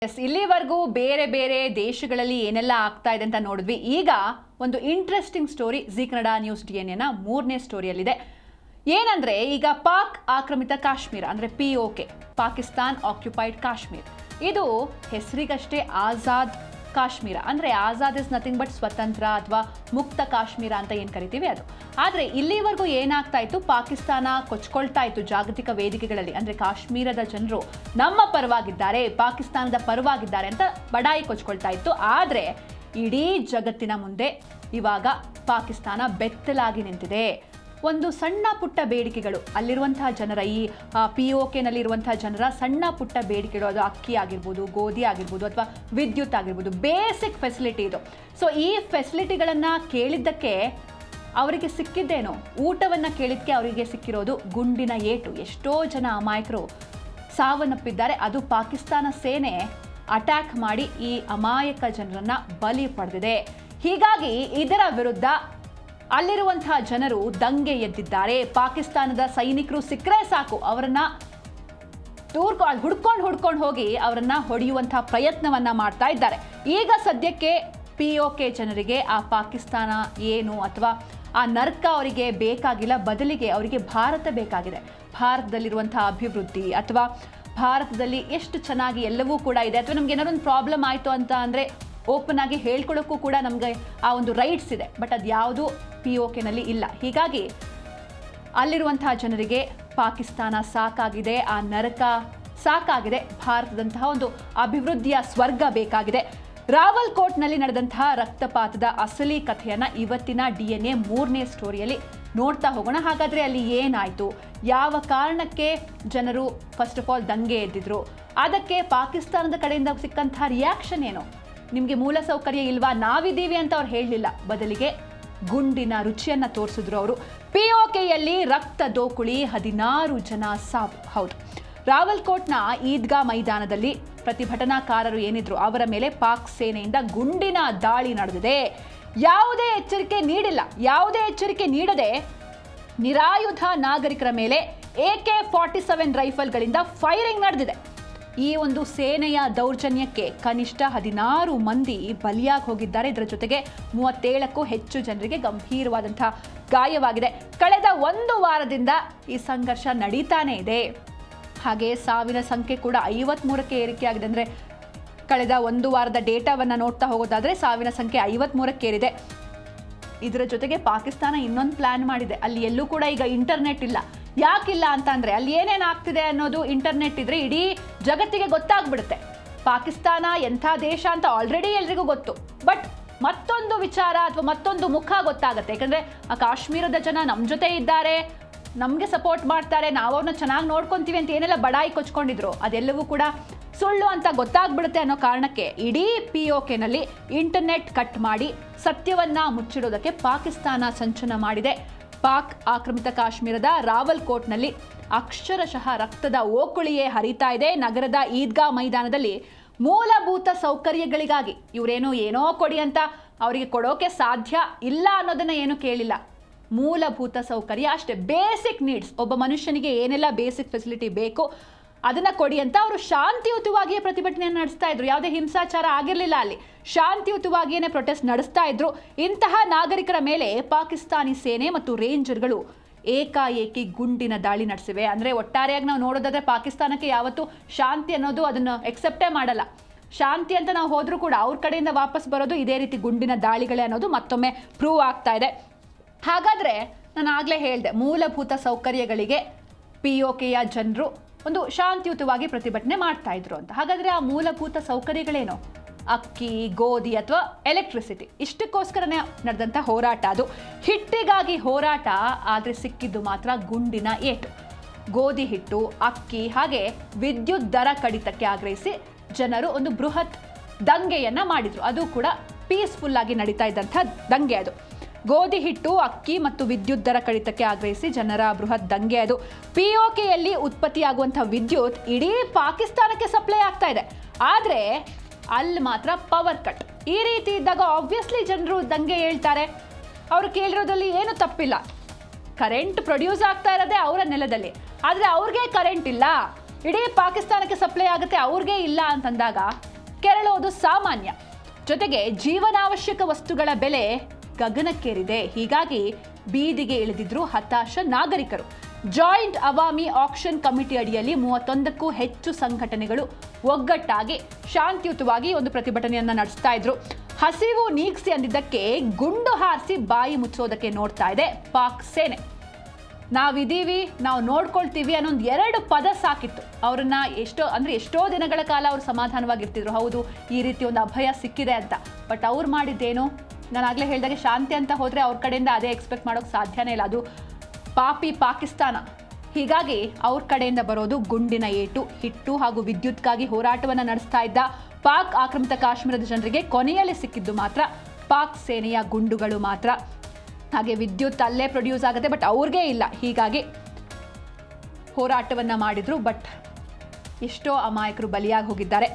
ಇಲ್ಲಿವರೆಗೂ ಬೇರೆ ಬೇರೆ ದೇಶಗಳಲ್ಲಿ ಏನೆಲ್ಲ ಆಗ್ತಾ ಇದೆ ಅಂತ ನೋಡಿದ್ವಿ. ಈಗ ಒಂದು interesting story G Kannada news DNA ಮೂರನೇ ಸ್ಟೋರಿಯಲ್ಲಿದೆ. ಏನಂದ್ರೆ ಈಗ ಪಾಕ್ ಆಕ್ರಮಿತ ಕಾಶ್ಮೀರ ಅಂದ್ರೆ POK, ಪಾಕಿಸ್ತಾನ್ ಆಕ್ಯುಪೈಡ್ ಕಾಶ್ಮೀರ್, ಇದು ಹೆಸರಿಗಷ್ಟೇ ಆಜಾದ್ ಕಾಶ್ಮೀರ ಅಂದ್ರೆ ಆಜಾದ್ ಇಸ್ ನಥಿಂಗ್ ಬಟ್ ಸ್ವತಂತ್ರ ಅಥವಾ ಮುಕ್ತ ಕಾಶ್ಮೀರ ಅಂತ ಏನು ಕರಿತೀವಿ ಅದು. ಆದರೆ ಇಲ್ಲಿವರೆಗೂ ಏನಾಗ್ತಾ ಇತ್ತು, ಪಾಕಿಸ್ತಾನ ಕೊಚ್ಕೊಳ್ತಾ ಇತ್ತು ಜಾಗತಿಕ ವೇದಿಕೆಗಳಲ್ಲಿ. ಅಂದ್ರೆ ಕಾಶ್ಮೀರದ ಜನರು ನಮ್ಮ ಪರವಾಗಿದ್ದಾರೆ, ಪಾಕಿಸ್ತಾನದ ಪರವಾಗಿದ್ದಾರೆ ಅಂತ ಬಡಾಯಿ ಕೊಚ್ಕೊಳ್ತಾ ಇತ್ತು. ಆದರೆ ಇಡೀ ಜಗತ್ತಿನ ಮುಂದೆ ಇವಾಗ ಪಾಕಿಸ್ತಾನ ಬೆತ್ತಲಾಗಿ ನಿಂತಿದೆ. ಒಂದು ಸಣ್ಣ ಪುಟ್ಟ ಬೇಡಿಕೆಗಳು ಅಲ್ಲಿರುವಂತಹ ಜನರ, ಈ POKನಲ್ಲಿರುವಂತಹ ಜನರ ಸಣ್ಣ ಪುಟ್ಟ ಬೇಡಿಕೆಗಳು, ಅದು ಅಕ್ಕಿ ಆಗಿರ್ಬೋದು, ಗೋಧಿ ಆಗಿರ್ಬೋದು, ಅಥವಾ ವಿದ್ಯುತ್ ಆಗಿರ್ಬೋದು, ಬೇಸಿಕ್ ಫೆಸಿಲಿಟಿ ಇದು. ಸೊ ಈ ಫೆಸಿಲಿಟಿಗಳನ್ನು ಕೇಳಿದ್ದಕ್ಕೆ ಅವರಿಗೆ ಸಿಕ್ಕಿದ್ದೇನೋ, ಊಟವನ್ನು ಕೇಳಿದ್ದಕ್ಕೆ ಅವರಿಗೆ ಸಿಕ್ಕಿರೋದು ಗುಂಡಿನ ಏಟು. ಎಷ್ಟೋ ಜನ ಅಮಾಯಕರು ಸಾವನ್ನಪ್ಪಿದ್ದಾರೆ. ಅದು ಪಾಕಿಸ್ತಾನ ಸೇನೆ ಅಟ್ಯಾಕ್ ಮಾಡಿ ಈ ಅಮಾಯಕ ಜನರನ್ನ ಬಲಿ ಪಡೆದಿದೆ. ಹೀಗಾಗಿ ಇದರ ವಿರುದ್ಧ ಅಲ್ಲಿರುವಂತಹ ಜನರು ದಂಗೆ ಎದ್ದಿದ್ದಾರೆ. ಪಾಕಿಸ್ತಾನದ ಸೈನಿಕರು ಸಿಕ್ಕರೆ ಸಾಕು, ಅವರನ್ನ ಹುಡ್ಕೊಂಡು ಹೋಗಿ ಅವರನ್ನ ಹೊಡೆಯುವಂತಹ ಪ್ರಯತ್ನವನ್ನ ಮಾಡ್ತಾ ಇದ್ದಾರೆ. ಈಗ ಸದ್ಯಕ್ಕೆ POK ಜನರಿಗೆ ಆ ಪಾಕಿಸ್ತಾನ ಏನು ಅಥವಾ ಆ ನರ್ಕ ಅವರಿಗೆ ಬೇಕಾಗಿಲ್ಲ, ಬದಲಿಗೆ ಅವರಿಗೆ ಭಾರತ ಬೇಕಾಗಿದೆ. ಭಾರತದಲ್ಲಿರುವಂತಹ ಅಭಿವೃದ್ಧಿ ಅಥವಾ ಭಾರತದಲ್ಲಿ ಎಷ್ಟು ಚೆನ್ನಾಗಿ ಎಲ್ಲವೂ ಕೂಡ ಇದೆ, ಅಥವಾ ನಮ್ಗೆ ಏನಾದ್ರು ಒಂದು ಪ್ರಾಬ್ಲಮ್ ಆಯಿತು ಅಂತ ಅಂದರೆ ಓಪನ್ ಆಗಿ ಹೇಳ್ಕೊಳ್ಳೋಕ್ಕೂ ಕೂಡ ನಮಗೆ ಆ ಒಂದು ರೈಟ್ಸ್ ಇದೆ. ಬಟ್ ಅದು ಯಾವುದು POKನಲ್ಲಿ ಇಲ್ಲ. ಹೀಗಾಗಿ ಅಲ್ಲಿರುವಂತಹ ಜನರಿಗೆ ಪಾಕಿಸ್ತಾನ ಸಾಕಾಗಿದೆ, ಆ ನರಕ ಸಾಕಾಗಿದೆ, ಭಾರತದಂತಹ ಒಂದು ಅಭಿವೃದ್ಧಿಯ ಸ್ವರ್ಗ ಬೇಕಾಗಿದೆ. ರಾವಲ್ಕೋಟ್ನಲ್ಲಿ ನಡೆದಂತಹ ರಕ್ತಪಾತದ ಅಸಲಿ ಕಥೆಯನ್ನು ಇವತ್ತಿನ DNA ಮೂರನೇ ಸ್ಟೋರಿಯಲ್ಲಿ ನೋಡ್ತಾ ಹೋಗೋಣ. ಹಾಗಾದರೆ ಅಲ್ಲಿ ಏನಾಯಿತು, ಯಾವ ಕಾರಣಕ್ಕೆ ಜನರು ಫಸ್ಟ್ ಆಫ್ ಆಲ್ ದಂಗೆ ಎದ್ದಿದ್ರು, ಅದಕ್ಕೆ ಪಾಕಿಸ್ತಾನದ ಕಡೆಯಿಂದ ಸಿಕ್ಕಂತಹ ರಿಯಾಕ್ಷನ್ ಏನು, ನಿಮಗೆ ಮೂಲಸೌಕರ್ಯ ಇಲ್ವಾ, ನಾವಿದ್ದೀವಿ ಅಂತ ಅವ್ರು ಹೇಳಲಿಲ್ಲ, ಬದಲಿಗೆ ಗುಂಡಿನ ರುಚಿಯನ್ನು ತೋರಿಸಿದ್ರು ಅವರು. POKಯಲ್ಲಿ ರಕ್ತ ದೋಕುಳಿ, 16 ಜನ ಸಾವು. ಹೌದು, ರಾವಲ್ಕೋಟ್ನ ಈದ್ಗಾ ಮೈದಾನದಲ್ಲಿ ಪ್ರತಿಭಟನಾಕಾರರು ಏನಿದ್ರು ಅವರ ಮೇಲೆ ಪಾಕ್ ಸೇನೆಯಿಂದ ಗುಂಡಿನ ದಾಳಿ ನಡೆದಿದೆ. ಯಾವುದೇ ಎಚ್ಚರಿಕೆ ನೀಡದೆ ನಿರಾಯುಧ ನಾಗರಿಕರ ಮೇಲೆ AK-47 ರೈಫಲ್ಗಳಿಂದ ಫೈರಿಂಗ್ ನಡೆದಿದೆ. ಈ ಒಂದು ಸೇನೆಯ ದೌರ್ಜನ್ಯಕ್ಕೆ ಕನಿಷ್ಠ 16 ಮಂದಿ ಬಲಿಯಾಗಿ ಹೋಗಿದ್ದಾರೆ. ಇದರ ಜೊತೆಗೆ 37ಕ್ಕೂ ಹೆಚ್ಚು ಜನರಿಗೆ ಗಂಭೀರವಾದಂತಹ ಗಾಯವಾಗಿದೆ. ಕಳೆದ 1 ವಾರದಿಂದ ಈ ಸಂಘರ್ಷ ನಡೀತಾನೆ ಇದೆ. ಹಾಗೆ ಸಾವಿನ ಸಂಖ್ಯೆ ಕೂಡ 53ಕ್ಕೆ ಏರಿಕೆಯಾಗಿದೆ. ಅಂದರೆ ಕಳೆದ 1 ವಾರದ ಡೇಟಾವನ್ನು ನೋಡ್ತಾ ಹೋಗೋದಾದರೆ ಸಾವಿನ ಸಂಖ್ಯೆ 53ಕ್ಕೆ ಏರಿದೆ. ಇದರ ಜೊತೆಗೆ ಪಾಕಿಸ್ತಾನ ಇನ್ನೊಂದು ಪ್ಲಾನ್ ಮಾಡಿದೆ. ಅಲ್ಲಿ ಎಲ್ಲೂ ಕೂಡ ಈಗ ಇಂಟರ್ನೆಟ್ ಇಲ್ಲ. ಯಾಕಿಲ್ಲ ಅಂತ ಅಂದರೆ ಅಲ್ಲಿ ಏನೇನು ಆಗ್ತಿದೆ ಅನ್ನೋದು ಇಂಟರ್ನೆಟ್ ಇದ್ರೆ ಇಡೀ ಜಗತ್ತಿಗೆ ಗೊತ್ತಾಗ್ಬಿಡುತ್ತೆ. ಪಾಕಿಸ್ತಾನ ಎಂಥ ದೇಶ ಅಂತ ಆಲ್ರೆಡಿ ಎಲ್ರಿಗೂ ಗೊತ್ತು. ಬಟ್ ಮತ್ತೊಂದು ವಿಚಾರ ಅಥವಾ ಮತ್ತೊಂದು ಮುಖ ಗೊತ್ತಾಗುತ್ತೆ. ಯಾಕಂದರೆ ಆ ಕಾಶ್ಮೀರದ ಜನ ನಮ್ಮ ಜೊತೆ ಇದ್ದಾರೆ, ನಮಗೆ ಸಪೋರ್ಟ್ ಮಾಡ್ತಾರೆ, ನಾವು ಅವ್ರನ್ನ ಚೆನ್ನಾಗಿ ನೋಡ್ಕೊತೀವಿ ಅಂತ ಏನೆಲ್ಲ ಬಡಾಯಿ ಕೊಚ್ಕೊಂಡಿದ್ರು, ಅದೆಲ್ಲವೂ ಕೂಡ ಸುಳ್ಳು ಅಂತ ಗೊತ್ತಾಗ್ಬಿಡುತ್ತೆ ಅನ್ನೋ ಕಾರಣಕ್ಕೆ ಇಡೀ POKನಲ್ಲಿ ಇಂಟರ್ನೆಟ್ ಕಟ್ ಮಾಡಿ ಸತ್ಯವನ್ನ ಮುಚ್ಚಿಡೋದಕ್ಕೆ ಪಾಕಿಸ್ತಾನ ಸಂಚನ ಮಾಡಿದೆ. ಪಾಕ್ ಆಕ್ರಮಿತ ಕಾಶ್ಮೀರದ ರಾವಲ್ಕೋಟ್ನಲ್ಲಿ ಅಕ್ಷರಶಃ ರಕ್ತದ ಓಕುಳಿಯೇ ಹರಿತಾ ಇದೆ. ನಗರದ ಈದ್ಗಾ ಮೈದಾನದಲ್ಲಿ ಮೂಲಭೂತ ಸೌಕರ್ಯಗಳಿಗಾಗಿ ಇವರೇನೋ ಕೊಡಿ ಅಂತ ಅವರಿಗೆ ಕೊಡೋಕೆ ಸಾಧ್ಯ ಇಲ್ಲ ಅನ್ನೋದನ್ನ ಏನು ಕೇಳಿಲ್ಲ. ಮೂಲಭೂತ ಸೌಕರ್ಯ ಅಷ್ಟೇ, ಬೇಸಿಕ್ ನೀಡ್ಸ್. ಒಬ್ಬ ಮನುಷ್ಯನಿಗೆ ಏನೆಲ್ಲ ಬೇಸಿಕ್ ಫೆಸಿಲಿಟಿ ಬೇಕು ಅದನ್ನ ಕೊಡಿ ಅಂತ ಅವರು ಶಾಂತಿಯುತವಾಗಿಯೇ ಪ್ರತಿಭಟನೆಯನ್ನು ನಡೆಸ್ತಾ ಇದ್ರು. ಯಾವುದೇ ಹಿಂಸಾಚಾರ ಆಗಿರಲಿಲ್ಲ, ಅಲ್ಲಿ ಶಾಂತಿಯುತವಾಗಿಯೇ ಪ್ರೊಟೆಸ್ಟ್ ನಡೆಸ್ತಾ ಇದ್ರು. ಇಂತಹ ನಾಗರಿಕರ ಮೇಲೆ ಪಾಕಿಸ್ತಾನಿ ಸೇನೆ ಮತ್ತು ರೇಂಜರ್ಗಳು ಏಕಾಏಕಿ ಗುಂಡಿನ ದಾಳಿ ನಡೆಸಿವೆ. ಅಂದರೆ ಒಟ್ಟಾರೆಯಾಗಿ ನಾವು ನೋಡೋದಾದ್ರೆ ಪಾಕಿಸ್ತಾನಕ್ಕೆ ಯಾವತ್ತೂ ಶಾಂತಿ ಅನ್ನೋದು ಅದನ್ನು ಎಕ್ಸೆಪ್ಟೇ ಮಾಡಲ್ಲ. ಶಾಂತಿ ಅಂತ ನಾವು ಹೋದ್ರೂ ಕೂಡ ಅವ್ರ ಕಡೆಯಿಂದ ವಾಪಸ್ ಬರೋದು ಇದೇ ರೀತಿ ಗುಂಡಿನ ದಾಳಿಗಳೇ ಅನ್ನೋದು ಮತ್ತೊಮ್ಮೆ ಪ್ರೂವ್ ಆಗ್ತಾ ಇದೆ. ಹಾಗಾದರೆ ನಾನು ಆಗಲೇ ಹೇಳಿದೆ, ಮೂಲಭೂತ ಸೌಕರ್ಯಗಳಿಗೆ POKಯ ಜನರು ಒಂದು ಶಾಂತಿಯುತವಾಗಿ ಪ್ರತಿಭಟನೆ ಮಾಡ್ತಾ ಇದ್ರು ಅಂತ. ಹಾಗಾದರೆ ಆ ಮೂಲಭೂತ ಸೌಕರ್ಯಗಳೇನು? ಅಕ್ಕಿ, ಗೋಧಿ ಅಥವಾ ಎಲೆಕ್ಟ್ರಿಸಿಟಿ. ಇಷ್ಟಕ್ಕೋಸ್ಕರನೇ ನಡೆದಂಥ ಹೋರಾಟ ಅದು. ಹಿಟ್ಟಿಗಾಗಿ ಹೋರಾಟ, ಆದರೆ ಸಿಕ್ಕಿದ್ದು ಮಾತ್ರ ಗುಂಡಿನ ಏಟು. ಗೋಧಿ ಹಿಟ್ಟು, ಅಕ್ಕಿ ಹಾಗೆ ವಿದ್ಯುತ್ ದರ ಕಡಿತಕ್ಕೆ ಆಗ್ರಹಿಸಿ ಜನರು ಒಂದು ಬೃಹತ್ ದಂಗೆಯನ್ನ ಮಾಡಿದ್ರು. ಅದು ಕೂಡ ಪೀಸ್ಫುಲ್ ಆಗಿ ನಡೀತಾ ಇದ್ದಂಥ ದಂಗೆ ಅದು. ಗೋಧಿ ಹಿಟ್ಟು, ಅಕ್ಕಿ ಮತ್ತು ವಿದ್ಯುತ್ ದರ ಕಡಿತಕ್ಕೆ ಆಗ್ರಹಿಸಿ ಜನರ ಬೃಹತ್ ದಂಗೆ ಅದು. POKಯಲ್ಲಿ ಉತ್ಪತ್ತಿಯಾಗುವಂತಹ ವಿದ್ಯುತ್ ಇಡೀ ಪಾಕಿಸ್ತಾನಕ್ಕೆ ಸಪ್ಲೈ ಆಗ್ತಾ ಇದೆ. ಆದರೆ ಅಲ್ಲಿ ಮಾತ್ರ ಪವರ್ ಕಟ್. ಈ ರೀತಿ ಇದ್ದಾಗ ಆಬ್ವಿಯಸ್ಲಿ ಜನರು ದಂಗೆ ಹೇಳ್ತಾರೆ. ಅವರು ಕೇಳಿರೋದ್ರಲ್ಲಿ ಏನು ತಪ್ಪಿಲ್ಲ. ಕರೆಂಟ್ ಪ್ರೊಡ್ಯೂಸ್ ಆಗ್ತಾ ಇರೋದೇ ಅವರ ನೆಲದಲ್ಲಿ, ಆದರೆ ಅವ್ರಿಗೆ ಕರೆಂಟ್ ಇಲ್ಲ, ಇಡೀ ಪಾಕಿಸ್ತಾನಕ್ಕೆ ಸಪ್ಲೈ ಆಗುತ್ತೆ, ಅವ್ರಿಗೆ ಇಲ್ಲ ಅಂತಂದಾಗ ಕೆರಳೋದು ಸಾಮಾನ್ಯ. ಜೊತೆಗೆ ಜೀವನಾವಶ್ಯಕ ವಸ್ತುಗಳ ಬೆಲೆ ಗಗನಕ್ಕೇರಿದೆ. ಹೀಗಾಗಿ ಬೀದಿಗೆ ಇಳಿದಿದ್ರು ಹತಾಶ ನಾಗರಿಕರು. ಜಾಯಿಂಟ್ ಅವಾಮಿ ಆಕ್ಷನ್ ಕಮಿಟಿ ಅಡಿಯಲ್ಲಿ 31ಕ್ಕೂ ಹೆಚ್ಚು ಸಂಘಟನೆಗಳು ಒಗ್ಗಟ್ಟಾಗಿ ಶಾಂತಿಯುತವಾಗಿ ಒಂದು ಪ್ರತಿಭಟನೆಯನ್ನ ನಡೆಸ್ತಾ ಇದ್ರು. ಹಸಿವು ನೀಗಿಸಿ ಅಂದಿದ್ದಕ್ಕೆ ಗುಂಡು ಹಾರಿಸಿ ಬಾಯಿ ಮುಚ್ಚೋದಕ್ಕೆ ನೋಡ್ತಾ ಇದೆ ಪಾಕ್ ಸೇನೆ. ನಾವಿದೀವಿ, ನಾವು ನೋಡ್ಕೊಳ್ತೀವಿ ಅನ್ನೋ 2 ಪದ ಸಾಕಿತ್ತು. ಅವರನ್ನ ಎಷ್ಟೋ ದಿನಗಳ ಕಾಲ ಅವರು ಸಮಾಧಾನವಾಗಿರ್ತಿದ್ರು. ಹೌದು, ಈ ರೀತಿ ಒಂದು ಅಭಯ ಸಿಕ್ಕಿದೆ ಅಂತ. ಬಟ್ ಅವ್ರು ಮಾಡಿದ್ದೇನು? ನಾನು ಆಗಲೇ ಹೇಳಿದಾಗೆ ಶಾಂತಿ ಅಂತ ಹೋದರೆ ಅವ್ರ ಕಡೆಯಿಂದ ಅದೇ ಎಕ್ಸ್ಪೆಕ್ಟ್ ಮಾಡೋಕೆ ಸಾಧ್ಯನೇ ಇಲ್ಲ. ಅದು ಪಾಪಿ ಪಾಕಿಸ್ತಾನ. ಹೀಗಾಗಿ ಅವ್ರ ಕಡೆಯಿಂದ ಬರೋದು ಗುಂಡಿನ ಏಟು. ಹಿಟ್ಟು ಹಾಗೂ ವಿದ್ಯುತ್ಗಾಗಿ ಹೋರಾಟವನ್ನು ನಡೆಸ್ತಾ ಇದ್ದ ಪಾಕ್ ಆಕ್ರಮಿತ ಕಾಶ್ಮೀರದ ಜನರಿಗೆ ಕೊನೆಯಲ್ಲಿ ಸಿಕ್ಕಿದ್ದು ಮಾತ್ರ ಪಾಕ್ ಸೇನೆಯ ಗುಂಡುಗಳು ಮಾತ್ರ. ಹಾಗೆ ವಿದ್ಯುತ್ ಅಲ್ಲೇ ಪ್ರೊಡ್ಯೂಸ್ ಆಗುತ್ತೆ, ಬಟ್ ಅವ್ರಿಗೆ ಇಲ್ಲ. ಹೀಗಾಗಿ ಹೋರಾಟವನ್ನು ಮಾಡಿದ್ರು, ಬಟ್ ಎಷ್ಟೋ ಅಮಾಯಕರು ಬಲಿಯಾಗಿ ಹೋಗಿದ್ದಾರೆ.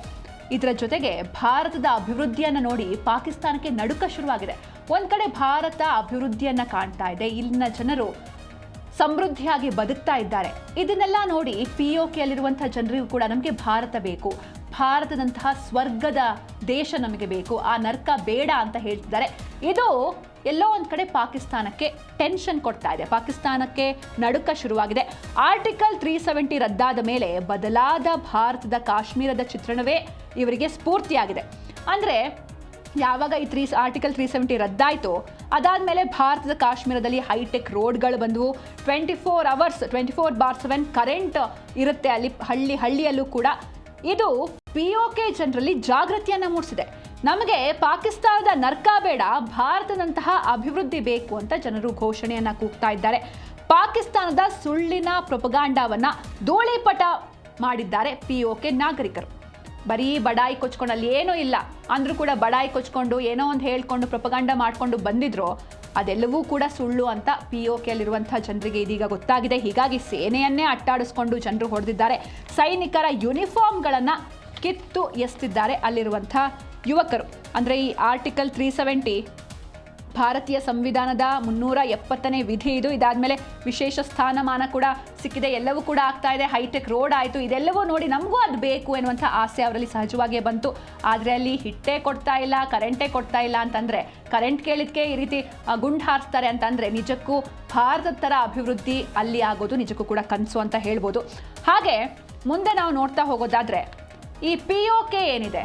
ಇದರ ಜೊತೆಗೆ ಭಾರತದ ಅಭಿವೃದ್ಧಿಯನ್ನು ನೋಡಿ ಪಾಕಿಸ್ತಾನಕ್ಕೆ ನಡುಕ ಶುರುವಾಗಿದೆ. ಒಂದು ಕಡೆ ಭಾರತ ಅಭಿವೃದ್ಧಿಯನ್ನು ಕಾಣ್ತಾ ಇದೆ, ಇಲ್ಲಿನ ಜನರು ಸಮೃದ್ಧಿಯಾಗಿ ಬದುಕ್ತಾ ಇದ್ದಾರೆ. ಇದನ್ನೆಲ್ಲ ನೋಡಿ POKಯಲ್ಲಿರುವಂತಹ ಜನರಿಗೂ ಕೂಡ ನಮಗೆ ಭಾರತ ಬೇಕು, ಭಾರತದಂತಹ ಸ್ವರ್ಗದ ದೇಶ ನಮಗೆ ಬೇಕು, ಆ ನರ್ಕ ಬೇಡ ಅಂತ ಹೇಳ್ತಿದ್ದಾರೆ. ಇದು ಎಲ್ಲೋ ಒಂದು ಕಡೆ ಪಾಕಿಸ್ತಾನಕ್ಕೆ ಟೆನ್ಷನ್ ಕೊಡ್ತಾ ಇದೆ, ಪಾಕಿಸ್ತಾನಕ್ಕೆ ನಡುಕ ಶುರುವಾಗಿದೆ. ಆರ್ಟಿಕಲ್ 370 ರದ್ದಾದ ಮೇಲೆ ಬದಲಾದ ಭಾರತದ ಕಾಶ್ಮೀರದ ಚಿತ್ರಣವೇ ಇವರಿಗೆ ಸ್ಫೂರ್ತಿಯಾಗಿದೆ. ಅಂದರೆ ಯಾವಾಗ ಈ ಆರ್ಟಿಕಲ್ 370 ರದ್ದಾಯಿತು, ಅದಾದಮೇಲೆ ಭಾರತದ ಕಾಶ್ಮೀರದಲ್ಲಿ ಹೈಟೆಕ್ ರೋಡ್ಗಳು ಬಂದವು. 24/7 ಕರೆಂಟ್ ಇರುತ್ತೆ ಅಲ್ಲಿ ಹಳ್ಳಿಯಲ್ಲೂ ಕೂಡ. ಇದು POK ಜನರಲ್ಲಿ ಜಾಗೃತಿಯನ್ನು ಮೂಡಿಸಿದೆ. ನಮಗೆ ಪಾಕಿಸ್ತಾನದ ನರ್ಕ ಬೇಡ, ಭಾರತದಂತಹ ಅಭಿವೃದ್ಧಿ ಬೇಕು ಅಂತ ಜನರು ಘೋಷಣೆಯನ್ನು ಕೂಗ್ತಾ ಇದ್ದಾರೆ. ಪಾಕಿಸ್ತಾನದ ಸುಳ್ಳಿನ ಪ್ರೊಪಗಾಂಡಾವನ್ನು ಧೂಳಿಪಟ ಮಾಡಿದ್ದಾರೆ POK ನಾಗರಿಕರು. ಬರೀ ಬಡಾಯಿ ಕೊಚ್ಕೊಂಡು, ಅಲ್ಲಿ ಏನೂ ಇಲ್ಲ ಅಂದರೂ ಕೂಡ ಬಡಾಯಿ ಕೊಚ್ಕೊಂಡು ಏನೋ ಒಂದು ಹೇಳ್ಕೊಂಡು ಪ್ರೊಪಗಾಂಡ ಮಾಡಿಕೊಂಡು ಬಂದಿದ್ರು. ಅದೆಲ್ಲವೂ ಕೂಡ ಸುಳ್ಳು ಅಂತ POKಯಲ್ಲಿರುವಂಥ ಜನರಿಗೆ ಇದೀಗ ಗೊತ್ತಾಗಿದೆ. ಹೀಗಾಗಿ ಸೇನೆಯನ್ನೇ ಅಟ್ಟಾಡಿಸ್ಕೊಂಡು ಜನರು ಹೊಡೆದಿದ್ದಾರೆ. ಸೈನಿಕರ ಯೂನಿಫಾರ್ಮ್ಗಳನ್ನು ಕಿತ್ತು ಎಸ್ತಿದ್ದಾರೆ ಅಲ್ಲಿರುವಂಥ ಯುವಕರು. ಅಂದರೆ ಈ ಆರ್ಟಿಕಲ್ 370 ಭಾರತೀಯ ಸಂವಿಧಾನದ 370ನೇ ವಿಧಿ ಇದು. ಇದಾದಮೇಲೆ ವಿಶೇಷ ಸ್ಥಾನಮಾನ ಕೂಡ ಸಿಕ್ಕಿದೆ, ಎಲ್ಲವೂ ಕೂಡ ಆಗ್ತಾ ಇದೆ. ಹೈಟೆಕ್ ರೋಡ್ ಆಯಿತು. ಇದೆಲ್ಲವೂ ನೋಡಿ ನಮಗೂ ಅದು ಬೇಕು ಎನ್ನುವಂಥ ಆಸೆ ಅವರಲ್ಲಿ ಸಹಜವಾಗಿಯೇ ಬಂತು. ಆದರೆ ಅಲ್ಲಿ ಹಿಟ್ಟೇ ಕೊಡ್ತಾ ಇಲ್ಲ, ಕರೆಂಟೇ ಕೊಡ್ತಾ ಇಲ್ಲ ಅಂತಂದರೆ, ಕರೆಂಟ್ ಕೇಳಿದ್ಕೆ ಈ ರೀತಿ ಗುಂಡು ಹಾರಿಸ್ತಾರೆ ಅಂತಂದರೆ ನಿಜಕ್ಕೂ ಭಾರತದ ಥರ ಅಭಿವೃದ್ಧಿ ಅಲ್ಲಿ ಆಗೋದು ನಿಜಕ್ಕೂ ಕೂಡ ಕನಸು ಅಂತ ಹೇಳ್ಬೋದು. ಹಾಗೆ ಮುಂದೆ ನಾವು ನೋಡ್ತಾ ಹೋಗೋದಾದರೆ ಈ POK ಏನಿದೆ,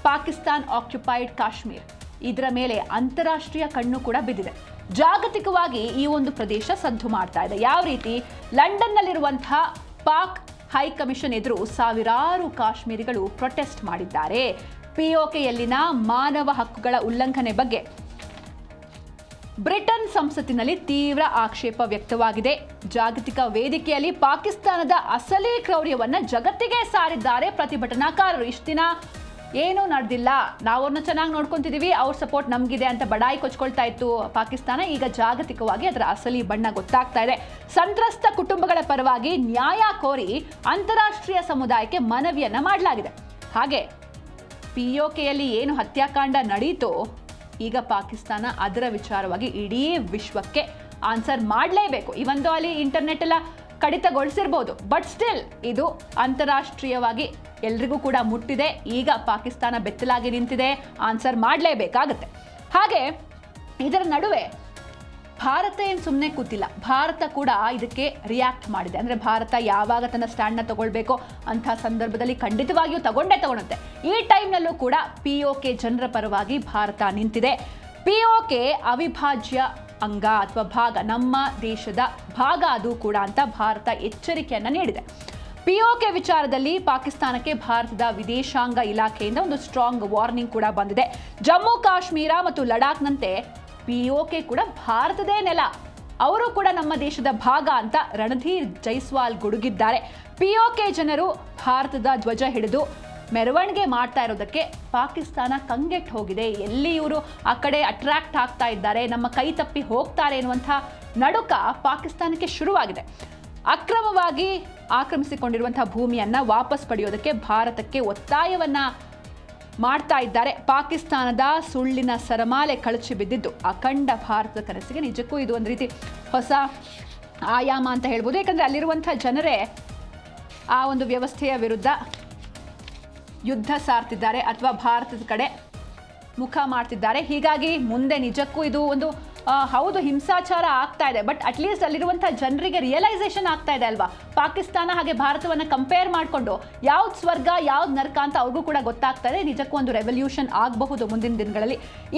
ಪಾಕಿಸ್ತಾನ್ ಆಕ್ಯುಪೈಡ್ ಕಾಶ್ಮೀರ್, ಇದರ ಮೇಲೆ ಅಂತಾರಾಷ್ಟ್ರೀಯ ಕಣ್ಣು ಕೂಡ ಬಿದ್ದಿದೆ. ಜಾಗತಿಕವಾಗಿ ಈ ಒಂದು ಪ್ರದೇಶ ಸದ್ದು ಮಾಡ್ತಾ ಇದೆ. ಯಾವ ರೀತಿ? ಲಂಡನ್ನಲ್ಲಿರುವಂತಹ ಪಾಕ್ ಹೈಕಮಿಷನ್ ಎದುರು ಸಾವಿರಾರು ಕಾಶ್ಮೀರಿಗಳು ಪ್ರೊಟೆಸ್ಟ್ ಮಾಡಿದ್ದಾರೆ. POKಯಲ್ಲಿನ ಮಾನವ ಹಕ್ಕುಗಳ ಉಲ್ಲಂಘನೆ ಬಗ್ಗೆ ಬ್ರಿಟನ್ ಸಂಸತ್ತಿನಲ್ಲಿ ತೀವ್ರ ಆಕ್ಷೇಪ ವ್ಯಕ್ತವಾಗಿದೆ. ಜಾಗತಿಕ ವೇದಿಕೆಯಲ್ಲಿ ಪಾಕಿಸ್ತಾನದ ಅಸಲಿ ಕ್ರೌರ್ಯವನ್ನು ಜಗತ್ತಿಗೆ ಸಾರಿದ್ದಾರೆ ಪ್ರತಿಭಟನಾಕಾರರು. ಇಷ್ಟು ದಿನ ಏನೂ ನಡೆದಿಲ್ಲ, ನಾವು ಅವ್ರನ್ನ ಚೆನ್ನಾಗಿ ನೋಡ್ಕೊತಿದ್ದೀವಿ, ಅವ್ರ ಸಪೋರ್ಟ್ ನಮಗಿದೆ ಅಂತ ಬಡಾಯಿ ಕೊಚ್ಕೊಳ್ತಾ ಇತ್ತು ಪಾಕಿಸ್ತಾನ. ಈಗ ಜಾಗತಿಕವಾಗಿ ಅದರ ಅಸಲಿ ಬಣ್ಣ ಗೊತ್ತಾಗ್ತಾ ಇದೆ. ಸಂತ್ರಸ್ತ ಕುಟುಂಬಗಳ ಪರವಾಗಿ ನ್ಯಾಯ ಕೋರಿ ಅಂತಾರಾಷ್ಟ್ರೀಯ ಸಮುದಾಯಕ್ಕೆ ಮನವಿಯನ್ನ ಮಾಡಲಾಗಿದೆ. ಹಾಗೆ POKಯಲ್ಲಿ ಏನು ಹತ್ಯಾಕಾಂಡ ನಡೀತೋ, ಈಗ ಪಾಕಿಸ್ತಾನ ಅದರ ವಿಚಾರವಾಗಿ ಇಡೀ ವಿಶ್ವಕ್ಕೆ ಆನ್ಸರ್ ಮಾಡಲೇಬೇಕು. ಇವಂದು ಅಲ್ಲಿ ಇಂಟರ್ನೆಟ್ ಎಲ್ಲ ಕಡಿತಗೊಳಿಸಿರ್ಬೋದು, ಬಟ್ ಸ್ಟಿಲ್ ಇದು ಅಂತಾರಾಷ್ಟ್ರೀಯವಾಗಿ ಎಲ್ರಿಗೂ ಕೂಡ ಮುಟ್ಟಿದೆ. ಈಗ ಪಾಕಿಸ್ತಾನ ಬೆತ್ತಲಾಗಿ ನಿಂತಿದೆ, ಆನ್ಸರ್ ಮಾಡಲೇಬೇಕಾಗತ್ತೆ. ಹಾಗೆ ಇದರ ನಡುವೆ ಭಾರತ ಏನು ಸುಮ್ಮನೆ ಕೂತಿಲ್ಲ, ಭಾರತ ಕೂಡ ಇದಕ್ಕೆ ರಿಯಾಕ್ಟ್ ಮಾಡಿದೆ. ಅಂದರೆ ಭಾರತ ಯಾವಾಗ ತನ್ನ ಸ್ಟ್ಯಾಂಡ್ನ ತಗೊಳ್ಬೇಕೋ ಅಂಥ ಸಂದರ್ಭದಲ್ಲಿ ಖಂಡಿತವಾಗಿಯೂ ತಗೊಳುತ್ತೆ. ಈ ಟೈಮ್ನಲ್ಲೂ ಕೂಡ POK ಜನರ ಪರವಾಗಿ ಭಾರತ ನಿಂತಿದೆ. POK ಅವಿಭಾಜ್ಯ ಅಂಗ ಅಥವಾ ಭಾಗ, ನಮ್ಮ ದೇಶದ ಭಾಗ ಅದು ಕೂಡ ಅಂತ ಭಾರತ ಎಚ್ಚರಿಕೆಯನ್ನು ನೀಡಿದೆ. POK ವಿಚಾರದಲ್ಲಿ ಪಾಕಿಸ್ತಾನಕ್ಕೆ ಭಾರತದ ವಿದೇಶಾಂಗ ಇಲಾಖೆಯಿಂದ ಒಂದು ಸ್ಟ್ರಾಂಗ್ ವಾರ್ನಿಂಗ್ ಕೂಡ ಬಂದಿದೆ. ಜಮ್ಮು ಕಾಶ್ಮೀರ ಮತ್ತು ಲಡಾಖ್ನಂತೆ POK ಕೂಡ ಭಾರತದೇ ನೆಲ, ಅವರು ಕೂಡ ನಮ್ಮ ದೇಶದ ಭಾಗ ಅಂತ ರಣಧೀರ್ ಜೈಸ್ವಾಲ್ ಗುಡುಗಿದ್ದಾರೆ. POK ಜನರು ಭಾರತದ ಧ್ವಜ ಹಿಡಿದು ಮೆರವಣಿಗೆ ಮಾಡ್ತಾ ಇರೋದಕ್ಕೆ ಪಾಕಿಸ್ತಾನ ಕಂಗೆಟ್ಟು ಹೋಗಿದೆ. ಎಲ್ಲಿ ಇವರು ಆ ಕಡೆ ಅಟ್ರಾಕ್ಟ್ ಆಗ್ತಾ ಇದ್ದಾರೆ, ನಮ್ಮ ಕೈ ತಪ್ಪಿ ಹೋಗ್ತಾರೆ ಎನ್ನುವಂಥ ನಡುಕ ಪಾಕಿಸ್ತಾನಕ್ಕೆ ಶುರುವಾಗಿದೆ. ಅಕ್ರಮವಾಗಿ ಆಕ್ರಮಿಸಿಕೊಂಡಿರುವಂತಹ ಭೂಮಿಯನ್ನು ವಾಪಸ್ ಪಡೆಯೋದಕ್ಕೆ ಭಾರತಕ್ಕೆ ಒತ್ತಾಯವನ್ನ ಮಾಡ್ತಾ ಇದ್ದಾರೆ. ಪಾಕಿಸ್ತಾನದ ಸುಳ್ಳಿನ ಸರಮಾಲೆ ಕಳಚಿ ಬಿದ್ದಿದ್ದು ಅಖಂಡ ಭಾರತದ ಕನಸಿಗೆ ನಿಜಕ್ಕೂ ಇದು ಒಂದು ರೀತಿ ಹೊಸ ಆಯಾಮ ಅಂತ ಹೇಳ್ಬೋದು. ಯಾಕಂದರೆ ಅಲ್ಲಿರುವಂಥ ಜನರೇ ಆ ಒಂದು ವ್ಯವಸ್ಥೆಯ ವಿರುದ್ಧ ಯುದ್ಧ ಸಾರ್ತಿದ್ದಾರೆ ಅಥವಾ ಭಾರತದ ಕಡೆ ಮುಖ ಮಾಡ್ತಿದ್ದಾರೆ. ಹೀಗಾಗಿ ಮುಂದೆ ನಿಜಕ್ಕೂ ಇದು ಒಂದು ಹೌದು ಹಿಂಸಾಚಾರ ಆಗ್ತಾ ಇದೆ, ಬಟ್ ಅಟ್ಲೀಸ್ಟ್ ಅಲ್ಲಿರುವಂಥ ಜನರಿಗೆ ರಿಯಲೈಸೇಷನ್ ಆಗ್ತಾ ಇದೆ ಅಲ್ವಾ. ಪಾಕಿಸ್ತಾನ ಹಾಗೆ ಭಾರತವನ್ನು ಕಂಪೇರ್ ಮಾಡಿಕೊಂಡು ಯಾವ್ದು ಸ್ವರ್ಗ ಯಾವ್ದು ನರಕ ಅಂತ ಅವ್ರಿಗೂ ಕೂಡ ಗೊತ್ತಾಗ್ತಾ ಇದೆ. ನಿಜಕ್ಕೂ ಒಂದು ರೆವಲ್ಯೂಷನ್ ಆಗಬಹುದು ಮುಂದಿನ ದಿನಗಳಲ್ಲಿ.